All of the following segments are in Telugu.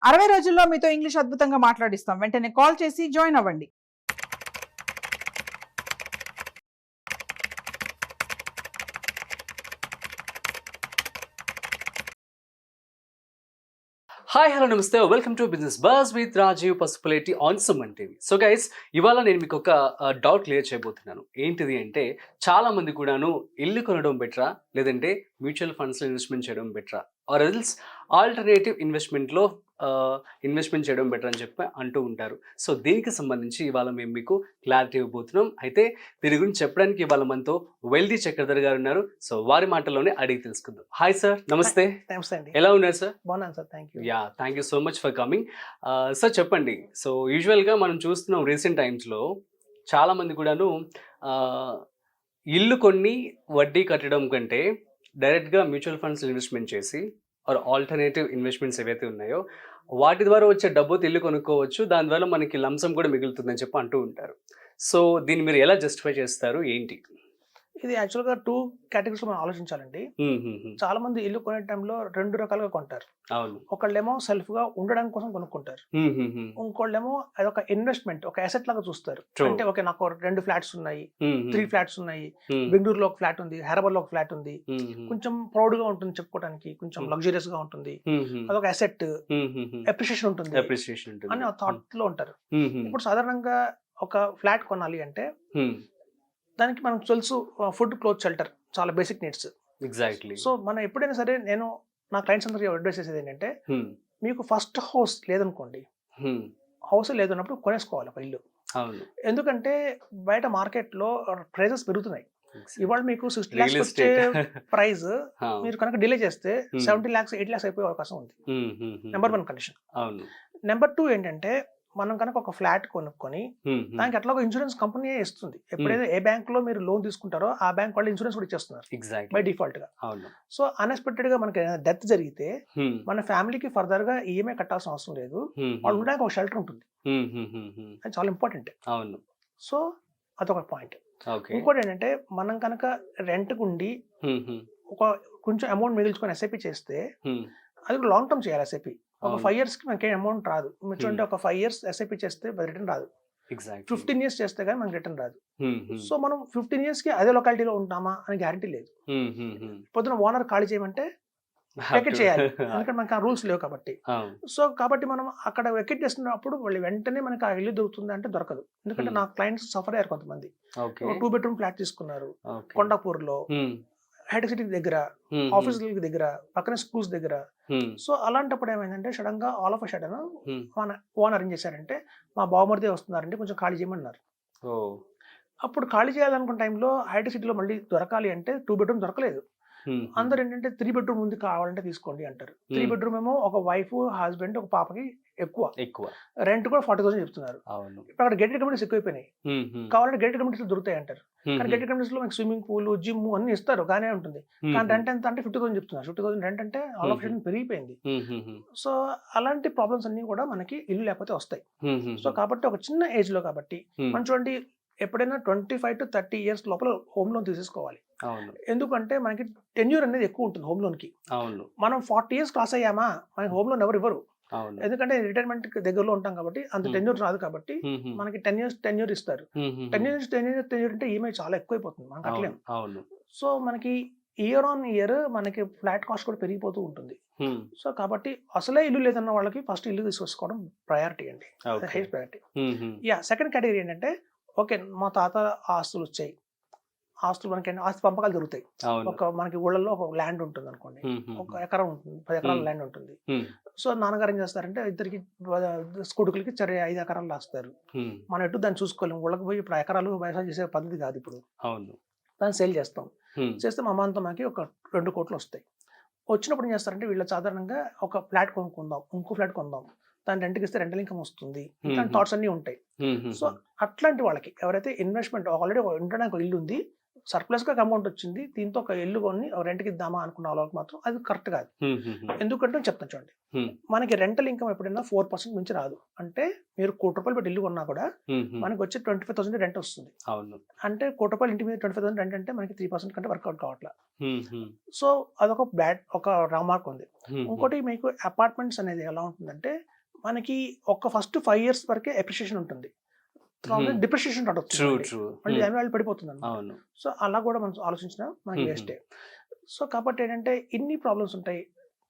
60 రోజుల్లో మీతో ఇంగ్లీష్ అద్భుతంగా మాట్లాడిస్తాం. వెంటనే కాల్ చేసి జాయిన్ అవ్వండి. హాయ్ హలో నమస్తే welcome to business buzz with Rajeev Pasupuleti on Suman TV. So guys, ఇవాళ నేను మీకు ఒక డౌట్ క్లియర్ చేయబోతున్నాను. ఏంటిది అంటే, చాలా మంది కూడాను ఇల్లు కొనడం బెటరా, లేదంటే మ్యూచువల్ ఫండ్స్లో ఇన్వెస్ట్మెంట్ చేయడం బెటరా, ఆర్ ఎల్స్ ఆల్టర్నేటివ్ ఇన్వెస్ట్మెంట్లో ఇన్వెస్ట్మెంట్ చేయడం బెటర్ అని చెప్పి అంటూ ఉంటారు. సో దీనికి సంబంధించి ఇవాళ మేము మీకు క్లారిటీ ఇవ్వబోతున్నాం. అయితే దీని గురించి చెప్పడానికి ఇవాళ మనతో వెల్దీ చక్రధర్ గారు ఉన్నారు. సో వారి మాటల్లోనే అడిగి తెలుసుకుందాం. హాయ్ సార్, నమస్తే. ఎలా ఉన్నారు సార్? బాగున్నాను sir, thank you. Yeah, thank you so much for coming. Sir చెప్పండి. సో యూజువల్గా మనం చూస్తున్నాం రీసెంట్ టైమ్స్లో చాలామంది కూడాను ఇల్లు కొన్ని వడ్డీ కట్టడం కంటే డైరెక్ట్గా మ్యూచువల్ ఫండ్స్ ఇన్వెస్ట్మెంట్ చేసి ఆర్ ఆల్టర్నేటివ్ ఇన్వెస్ట్మెంట్స్ ఏవైతే ఉన్నాయో వాటి ద్వారా వచ్చే డబ్బుతో ఇల్లు కొనుక్కోవచ్చు, దాని ద్వారా మనకి లంసం కూడా మిగులుతుందని చెప్పి అంటూ ఉంటారు. సో దీన్ని మీరు ఎలా జస్టిఫై చేస్తారు, ఏంటి? ఇది యాక్చువల్గా 2 కేటగిరీస్ మనం ఆలోచించాలండి. చాలా మంది ఇల్లు కొనే టైంలో 2 రకాలుగా కొంటారు. అవును. ఒకళ్ళేమో సెల్ఫ్ గా ఉండడానికి కోసం కొనుక్కుంటారు, ఇంకోళ్ళేమో అదొక ఇన్వెస్ట్మెంట్, ఒక అసెట్ లాగా చూస్తారు. అంటే ఓకే, నాకు 2 ఫ్లాట్స్ ఉన్నాయి, 3 ఫ్లాట్స్ ఉన్నాయి, బెంగళూరులో ఒక ఫ్లాట్ ఉంది, హైదరాబాద్ లో ఒక ఫ్లాట్ ఉంది, కొంచెం ప్రౌడ్ గా ఉంటుంది చెప్పుకోవడానికి, కొంచెం లగ్జరియస్ గా ఉంటుంది, అదొక అసెట్, అప్రిషియేషన్ ఉంటుంది అని థాట్ లో ఉంటారు. ఇప్పుడు సాధారణంగా ఒక ఫ్లాట్ కొనాలి అంటే దానికి మనకు తెలుసు, ఫుడ్, క్లోత్, షెల్టర్ చాలా బేసిక్ నీడ్స్. ఎగ్జాక్ట్లీ. సో మనం ఎప్పుడైనా సరే, నేను నా క్లయింట్స్ అందరికీ అడ్వైస్ చేసేది ఏంటంటే, మీకు ఫస్ట్ హౌస్ లేదనుకోండి, హౌస్ లేదన్నప్పుడు కొనేసుకోవాలి ఒక ఇల్లు. ఎందుకంటే బయట మార్కెట్ లో ప్రైజెస్ పెరుగుతున్నాయి. ఇవాళ మీకు 60 lakhs వచ్చే ప్రైస్ మీరు కనుక డిలే చేస్తే 70 lakhs 8 lakhs అయిపోయే అవకాశం ఉంది. Number 1 condition. నెంబర్ 2 ఏంటంటే, మనం కనుక ఒక ఫ్లాట్ కొనుక్కొని దానికి ఎట్లా ఇన్సూరెన్స్ కంపెనీ ఇస్తుంది. ఎప్పుడైతే ఏ బ్యాంక్ లో మీరు లోన్ తీసుకుంటారో ఆ బ్యాంక్ వాళ్ళు ఇన్సూరెన్స్ కూడా ఇచ్చేస్తున్నారు బై డిఫాల్ట్ గా. సో అన్ఎక్స్పెక్టెడ్ గా మనకి డెత్ జరిగితే మన ఫ్యామిలీకి ఫర్దర్ గా ఈఎంఐ కట్టాల్సిన అవసరం లేదు, వాళ్ళు ఉండడానికి ఒక షెల్టర్ ఉంటుంది. అది చాలా ఇంపార్టెంట్. సో అదొక పాయింట్. ఇంకోటి ఏంటంటే, మనం కనుక రెంట్ ఉండి ఒక కొంచెం అమౌంట్ మిగిల్చుకొని ఎస్ఐపి చేస్తే అది లాంగ్ టర్మ్ చేయాలి. ఎస్ఐపి ఒక 5 years కి మనకి అమౌంట్ రాదు. మీరు చూడండి, ఒక 5 years ఎస్ఐపి చేస్తే రిటర్న్ రాదు. 15 years చేస్తే కానీ మనకి రిటర్న్ రాదు. సో మనం 15 years కి అదే లొకాలిటీలో ఉంటామా అని గ్యారంటీ లేదు. పొద్దున ఓనర్ ఖాళీ చేయమంటే వెకెట్ చేయాలి, ఎందుకంటే మనకి ఆ రూల్స్ లేవు కాబట్టి. సో కాబట్టి మనం అక్కడ వెకెట్ చేస్తున్నప్పుడు వాళ్ళు వెంటనే మనకి ఆ ఇల్లు దొరుకుతుంది అంటే దొరకదు. ఎందుకంటే నా క్లయింట్స్ సఫర్ అయ్యారు. కొంతమంది 2 bedroom ఫ్లాట్ తీసుకున్నారు కొండాపూర్ లో, హైటెక్ సిటీ దగ్గర, ఆఫీస్ దగ్గర, పక్కన స్కూల్స్ దగ్గర. సో అలాంటప్పుడు ఏమైందంటే, సడన్ గా ఆల్ ఆఫ్ సడన్ ఓనర్ ఏం చేశారంటే, మా బావమరిదే వస్తున్నారంటే కొంచెం ఖాళీ చేయమన్నారు. అప్పుడు ఖాళీ చేయాలనుకున్న టైంలో హైటెక్ సిటీలో మళ్ళీ దొరకాలి అంటే 2 bedroom దొరకలేదు. అందరు ఏంటంటే 3 bedroom ఉంది కావాలంటే తీసుకోండి అంటారు. 3 bedroom ఏమో ఒక వైఫ్, హస్బెండ్, ఒక పాపకి ఎక్కువ రెంట్ కూడా 40,000 చెప్తున్నారు. ఇప్పుడు అక్కడ గేటెడ్ కమ్యూనిటీస్ ఎక్కువైపోయినాయి. కావాలంటే గేటెడ్ కమ్యూనిటీస్ దొరుకుతాయి అంటారు. కానీ గేటెడ్ కమ్యూనిటీస్ లో మీకు స్విమ్మింగ్ పూల్, జిమ్ అన్ని ఇస్తారు, గానే ఉంటుంది. కానీ రెంట్ ఎంత అంటే 50,000 చెప్తున్నారు. 50,000 రెంట్ అంటే ఆల్ ఆఫ్ సడన్ పెరిగిపోయింది. సో అలాంటి ప్రాబ్లమ్స్ అన్ని కూడా మనకి ఇల్లు లేకపోతే వస్తాయి. సో కాబట్టి ఒక చిన్న ఏజ్ లో కాబట్టి మనం చూడండి, ఎప్పుడైనా 25 to 30 years లోపల హోమ్ లోన్ తీసేసుకోవాలి. ఎందుకంటే మనకి టెన్యూర్ అనేది ఎక్కువ ఉంటుంది హోమ్ లోన్ కి. మనం 40 years క్రాస్ అయ్యామా మనకి హోమ్ లోన్ ఎవరు ఇవ్వరు. ఎందుకంటే రిటైర్మెంట్ దగ్గరలో ఉంటాం కాబట్టి అంత టెన్యూర్ రాదు కాబట్టి మనకి 10 years టెన్యూర్ ఇస్తారు. 10 years టెన్యూర్ అంటే ఈఎంఐ చాలా ఎక్కువైపోతుంది, మనకు అట్లేం. సో మనకి ఇయర్ ఆన్ ఇయర్ మనకి ఫ్లాట్ కాస్ట్ కూడా పెరిగిపోతూ ఉంటుంది. సో కాబట్టి అసలే ఇల్లు లేదన్న వాళ్ళకి ఫస్ట్ ఇల్లు తీసుకొచ్చుకోవడం ప్రయారిటీ అండి, హైయెస్ట్ ప్రయారిటీ. సెకండ్ కేటగిరీ ఏంటంటే, ఓకే మా తాత ఆస్తులు వచ్చాయి, ఆస్తులు మనకి ఆస్తి పంపకాలు జరుగుతాయి. మనకి ఊళ్ళల్లో ఒక ల్యాండ్ ఉంటుంది అనుకోండి, 1 ఎకరం ఉంటుంది, 10 ఎకరాల ల్యాండ్ ఉంటుంది. సో నాన్నగారు ఏం చేస్తారంటే, ఇద్దరికి కొడుకులకి 5 ఎకరాలు రాస్తారు. మనం ఎటు దాన్ని చూసుకోలేము, ఊళ్ళకి పోయి ఇప్పుడు ఎకరాలు వ్యవసాయం చేసే పద్ధతి కాదు ఇప్పుడు. దాన్ని సేల్ చేస్తాం, చేస్తే మా అమ్మంతా మనకి ఒక 2 కోట్లు వస్తాయి. వచ్చినప్పుడు ఏం చేస్తారంటే, వీళ్ళు సాధారణంగా ఒక ఫ్లాట్ కొనుక్కుందాం, ఇంకో ఫ్లాట్ కొందాం, దాన్ని రెంట్కి ఇస్తే రెంటల్ ఇన్కమ్ వస్తుంది, ఇట్లాంటి థాట్స్ అన్ని ఉంటాయి. సో అట్లాంటి వాళ్ళకి ఎవరైతే ఇన్వెస్ట్మెంట్ ఆల్రెడీ ఉండడానికి ఇల్లు ఉంది, సర్ప్లస్ గా అమౌంట్ వచ్చింది, దీంతో ఒక ఇల్లు కొని రెంట్కి ఇద్దామా అనుకున్న వాళ్ళకి మాత్రం అది కరెక్ట్ కాదు. ఎందుకంటే చెప్తాను చూడండి, మనకి రెంటల్ ఇన్కమ్ ఎప్పుడైనా 4% నుంచి రాదు. అంటే మీరు ₹1,00,00,000 పెట్టి ఇల్లు కొన్నా కూడా మనకి వచ్చే 25,000 రెంట్ వస్తుంది. అంటే ₹1,00,00,000 ఇంటి మీద 25,000 రెంట్ అంటే మనకి 3% కంటే వర్కౌట్ కావట్లా. సో అదొక ఒక రామార్క్ ఉంది. ఇంకోటి మీకు అపార్ట్మెంట్స్ అనేది ఎలా ఉంటుందంటే మనకి ఫస్ట్ 5 years వరకే అప్రిషియేషన్ ఉంటుంది, డిప్రిషియేషన్ మళ్ళీ వాల్యూ పడిపోతుంది అన్నమాట. సో అలా కూడా మనం ఆలోచించిన మనకి వేస్టే. సో కాబట్టి ఏంటంటే ఇన్ని ప్రాబ్లమ్స్ ఉంటాయి.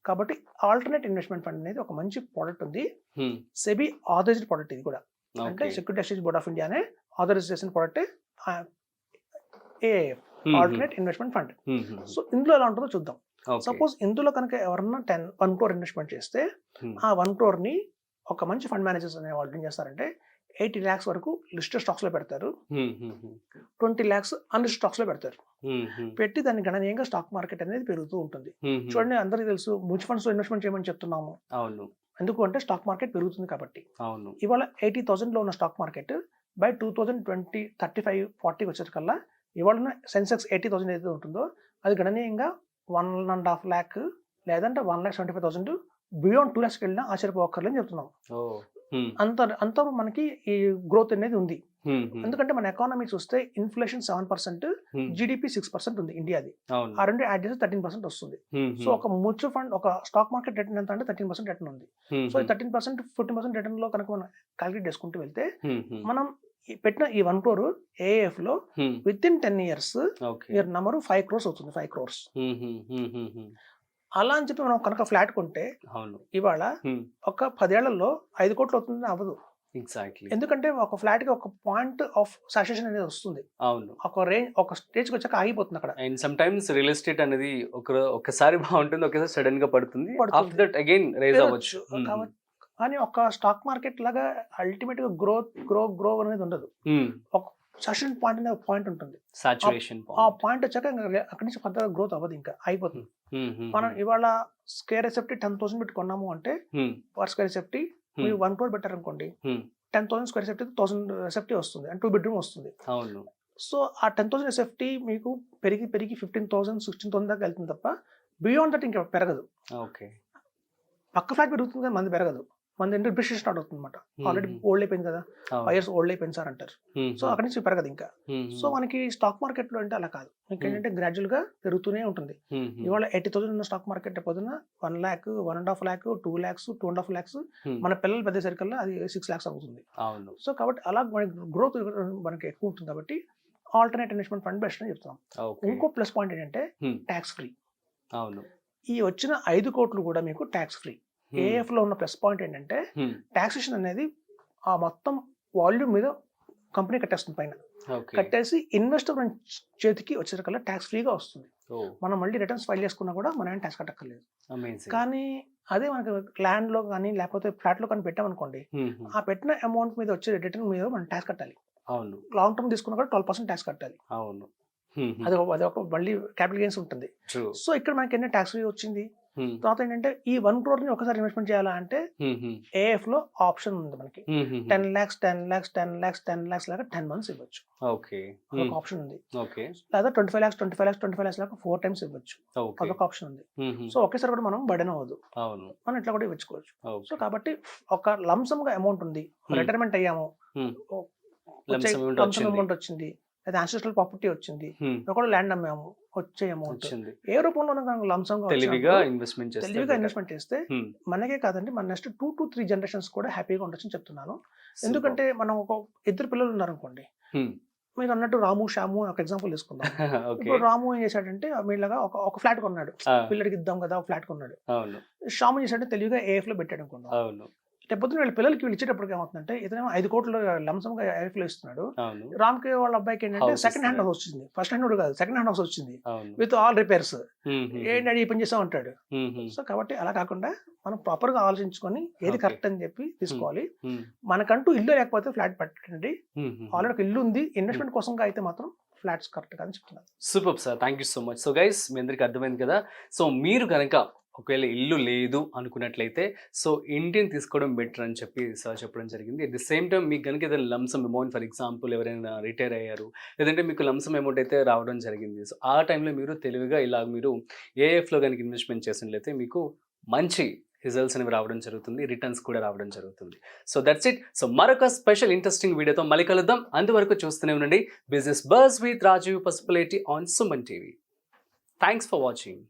కాబట్టి ఆల్టర్నేట్ ఇన్వెస్ట్మెంట్ ఫండ్ అనేది ఒక మంచి ప్రోడక్ట్ ఉంది. సెబీ ఆథరైజ్డ్ ప్రోడక్ట్ ఇది కూడా. అంటే security exchange board of India అనే ఆథరైజ్ చేసిన product ఏఏఎఫ్, alternate investment fund. So ఇందులో ఎలా ఉంటుందో చూద్దాం. సపోజ్ ఇందులో కనుక ఎవరన్నా 1 crore ఇన్వెస్ట్మెంట్ చేస్తే ఆ 1 crore ని ఒక మంచి ఫండ్ మేనేజర్స్ అనే వాళ్ళు ఏం చేస్తారంటే 80 lakhs వరకు లిస్టెడ్ స్టాక్స్ లో పెడతారు, 20 lakhs అన్లిస్టెడ్ స్టాక్స్ లో పెడతారు. పెట్టి దాన్ని గణనీయంగా స్టాక్ మార్కెట్ అనేది పెరుగుతూ ఉంటుంది. చూడండి, అందరికీ తెలుసు మ్యూచువల్ ఫండ్స్ లో ఇన్వెస్ట్మెంట్ చేయమని చెప్తున్నాము. ఎందుకు అంటే స్టాక్ మార్కెట్ పెరుగుతుంది కాబట్టి. ఇవాళ 80,000 లో ఉన్న స్టాక్ మార్కెట్ బై 2020, 35, 40 వచ్చేకల్లా ఇవాళ సెన్సెక్స్ 80,000 ఏదైతే ఉంటుందో అది గణనీయంగా 1.5 lakh లేదంటే 1,75,000 బియాండ్ 2 lakhs వెళ్ళినా ఆశ్చర్యపోక్కర్లేని చెప్తున్నాం. అంత మనకి ఈ గ్రోత్ అనేది ఉంది. ఎందుకంటే మన ఎకానమీ చూస్తే ఇన్ఫ్లేషన్ 7%, జీడిపి 6% ఉంది ఇండియాది. ఆ రెండు యాడ్ చేస్తే 13% వస్తుంది. సో ఒక మ్యూచువల్ ఫండ్, ఒక స్టాక్ మార్కెట్ రిటర్న్ ఎంత అంటే 13% రిటర్న్ ఉంది. సో 13%, 14% రిటర్న్ లో కనుక మనం క్యాలిక్యులేట్ చేసుకుంటూ వెళ్తే మనం పెట్టిన ఈ 1 crore ఏఎఫ్ లో with in 10 years number 5 crores అవుతుంది. 5 crores. అలా అని చెప్పి మనం కనుక ఫ్లాట్ కొంటే ఇవాళ ఒక 10 ఏళ్లలో 5 కోట్లు అవుతుంది అవ్వదు. ఎందుకంటే ఒక ఫ్లాట్ కి ఒక పాయింట్ ఆఫ్ సాచురేషన్ అనేది వస్తుంది. ఒక రేంజ్, ఒక స్టేజ్ కి వచ్చాక ఆగిపోతుంది అక్కడ. And some times real estate అనేది ఒకసారి బాగుంటుంది, ఒకసారి సడన్ గా పడుతుంది, ఆఫ్టర్ దట్ అగైన్ రైజ్ అవ్వచ్చు. కానీ ఒక స్టాక్ మార్కెట్ లాగా అల్టిమేట్ గా గ్రో అనేది ఉండదు. ఒక సాచురేషన్ పాయింట్ అనే పాయింట్ ఉంటుంది. ఆ పాయింట్ వచ్చాక అక్కడి నుంచి పెద్ద గ్రోత్ అవ్వదు, ఇంకా అయిపోతుంది. మనం ఇవాళ స్క్వేర్ ఎసెప్టీ 10,000 పెట్టి కొన్నాము అంటే పర్ స్క్వేర్ ఎసెప్టీ మీరు 1 crore పెట్టారు అనుకోండి, 10,000 స్క్వేర్ ఎసెప్టీ 1,000 ఎసెప్టీ వస్తుంది, అంటే 2 bedroom వస్తుంది. సో ఆ 10,000 ఎసెప్టీ మీకు పెరిగి 15,000, 16,000 దాకా వెళ్తుంది తప్ప బియాండ్ దట్ ఇంకా పెరగదు. పక్క ఫ్లాట్ పెరుగుతుంది కానీ మంది పెరగదు. మన డిప్రిషియేషన్ స్టార్ట్ అవుతుంది అనమాట. ఆల్రెడీ ఓల్డ్ అయిపోయింది కదా, 5 years ఓల్డ్ అయిపోయింది సార్ అంటారు. సో అక్కడి నుంచి పెరగదు ఇంకా. సో మనకి స్టాక్ మార్కెట్ లో అంటే అలా కాదు, మీకు ఏంటంటే గ్రాడ్యువల్ గా పెరుగుతూనే ఉంటుంది. ఇవాళ 80,000 ఉన్న స్టాక్ మార్కెట్ పొద్దున 1 lakh, 1.5 lakh, 2 lakhs, 2.5 lakhs, మన పిల్లలు పెద్ద సరికల్లా అది 6 lakhs అవుతుంది. సో కాబట్టి అలా మనకి గ్రోత్ మనకి ఎక్కువ ఉంటుంది. కాబట్టి ఆల్టర్నేట్ ఇన్వెస్ట్మెంట్ ఫండ్ బెస్ట్ అని చెప్తాం. ఇంకో ప్లస్ పాయింట్ ఏంటంటే ట్యాక్స్ ఫ్రీ. ఈ వచ్చిన 5 కోట్లు కూడా మీకు ట్యాక్స్ ఫ్రీ. ఏఎఫ్ లో ఉన్న ప్లస్ పాయింట్ ఏంటంటే టాక్సేషన్ అనేది ఆ మొత్తం వాల్యూమ్ మీద కంపెనీ కట్టేస్తుంది, పైన కట్టేసి ఇన్వెస్టర్ చేతికి వచ్చేసరికల్లా ట్యాక్స్ ఫ్రీగా వస్తుంది. మనం మళ్ళీ రిటర్న్స్ ఫైల్ చేసుకున్నా కూడా మనం ట్యాక్స్ కట్టక్కర్లేదు. కానీ అదే మనకి ల్యాండ్ లో కానీ లేకపోతే ఫ్లాట్ లో కానీ పెట్టామనుకోండి, ఆ పెట్టిన అమౌంట్ మీద వచ్చే రిటర్న్ మీద మనం ట్యాక్స్ కట్టాలి. లాంగ్ టర్మ్ తీసుకున్నా కూడా 12% ట్యాక్స్ కట్టాలి. అది ఒక మళ్ళీ క్యాపిటల్ గెయిన్స్ ఉంటుంది. సో ఇక్కడ మనకి ఎన్ని ట్యాక్స్ ఫ్రీ వచ్చింది. తర్వాత ఏంటంటే ఈ 1 crore ని ఒకసారి ఇన్వెస్ట్మెంట్ చేయాలా అంటే ఏఎఫ్ లో ఆప్షన్ ఉంది మనకి. 10 lakhs, 10 lakhs, 10 lakhs, 10 lakhs లాగా 10 months ఇవ్వచ్చు. అదొక ఆప్షన్ ఉంది. లేదా 25 lakhs, 25 lakhs, 25 lakhs లాగా 4 times ఇవ్వచ్చు. అదొక ఆప్షన్ ఉంది. సో ఒకేసారి కూడా మనం బర్డెన్ అవ్వదు, మనం ఇట్లా కూడా ఇవ్వచ్చుకోవచ్చు. సో కాబట్టి ఒక లంసమ్ గా అమౌంట్ ఉంది, రిటైర్మెంట్ అయ్యాము, అమౌంట్ వచ్చింది, లేదా యాన్సిస్ట్రల్ ప్రాపర్టీ వచ్చింది, కూడా ల్యాండ్ అమ్మాము, వచ్చే అమౌంట్ ఏ రూపంలో లంసంగా తెలివిగా ఇన్వెస్ట్మెంట్ చేస్తే మనకే కాదండి, మన నెక్స్ట్ 2 to 3 generations కూడా హ్యాపీగా ఉండొచ్చని చెప్తున్నాను. ఎందుకంటే మనం ఒక 2 పిల్లలు ఉన్నారనుకోండి, మీరు అన్నట్టు రాము, శ్యాము ఒక ఎగ్జాంపుల్ తీసుకుందాం. ఇప్పుడు రాము ఏం చేశాడంటే మీలాగా ఒక ఫ్లాట్ కొన్నాడు, పిల్లడికి ఇద్దాం కదా ఒక ఫ్లాట్ కొన్నాడు. శ్యాము చేశాడంటే తెలివిగా ఏఎఫ్ లో పెట్టాడు అనుకుందాం. లేకపోతే వీళ్ళ పిల్లలకి వీళ్ళు ఇచ్చేటప్పటికి ఏమవుతుందంటే ఇతనేమో 5 కోట్లు లంసంగా ఏఎఫ్ లో ఇస్తున్నాడు. రామ్కి వాళ్ళ అబ్బాయికి ఏంటంటే సెకండ్ హ్యాండ్ హౌస్ వచ్చింది, ఫస్ట్ హ్యాండ్ కాదు సెకండ్ హ్యాండ్ హౌస్ వచ్చింది విత్ ఆల్ రిపేర్స్. ఏంటంటే ఈ పని చేస్తా ఉంటాడు. సో కాబట్టి అలా కాకుండా మనం ప్రాపర్ గా ఆలోచించుకొని ఏది కరెక్ట్ అని చెప్పి తీసుకోవాలి. మనకంటూ ఇల్లు లేకపోతే ఫ్లాట్ పెట్టండి. ఆల్రెడీ ఒక ఇల్లు ఉంది, ఇన్వెస్ట్మెంట్ కోసం అయితే మాత్రం ఫ్లాట్స్ కరెక్ట్ గా అని చెప్తున్నారు. Super sir, thank you so much. So guys, మీ అందరికి అర్థమైంది కదా. సో మీరు కనుక ఒకవేళ ఇల్లు లేదు అనుకున్నట్లయితే సో ఇంటిని తీసుకోవడం బెటర్ అని చెప్పి సార్ చెప్పడం జరిగింది. అట్ ది సేమ్ టైం మీకు కనుక ఏదైనా లంసమ్ అమౌంట్, ఫర్ ఎగ్జాంపుల్ ఎవరైనా రిటైర్ అయ్యారు, లేదంటే మీకు లంసమ్ అమౌంట్ అయితే రావడం జరిగింది. సో ఆ టైంలో మీరు తెలివిగా ఇలా మీరు ఏఎఫ్లో కనుక ఇన్వెస్ట్మెంట్ చేసినట్లయితే మీకు మంచి రిజల్ట్స్ అనేవి రావడం జరుగుతుంది, రిటర్న్స్ కూడా రావడం జరుగుతుంది. So that's it. సో మరొక స్పెషల్ ఇంట్రెస్టింగ్ వీడియోతో మళ్ళీ కలుద్దాం. అంతవరకు చూస్తూనే ఉండండి business buzz with Rajeev Pasupuleti on Suman TV. Thanks for watching.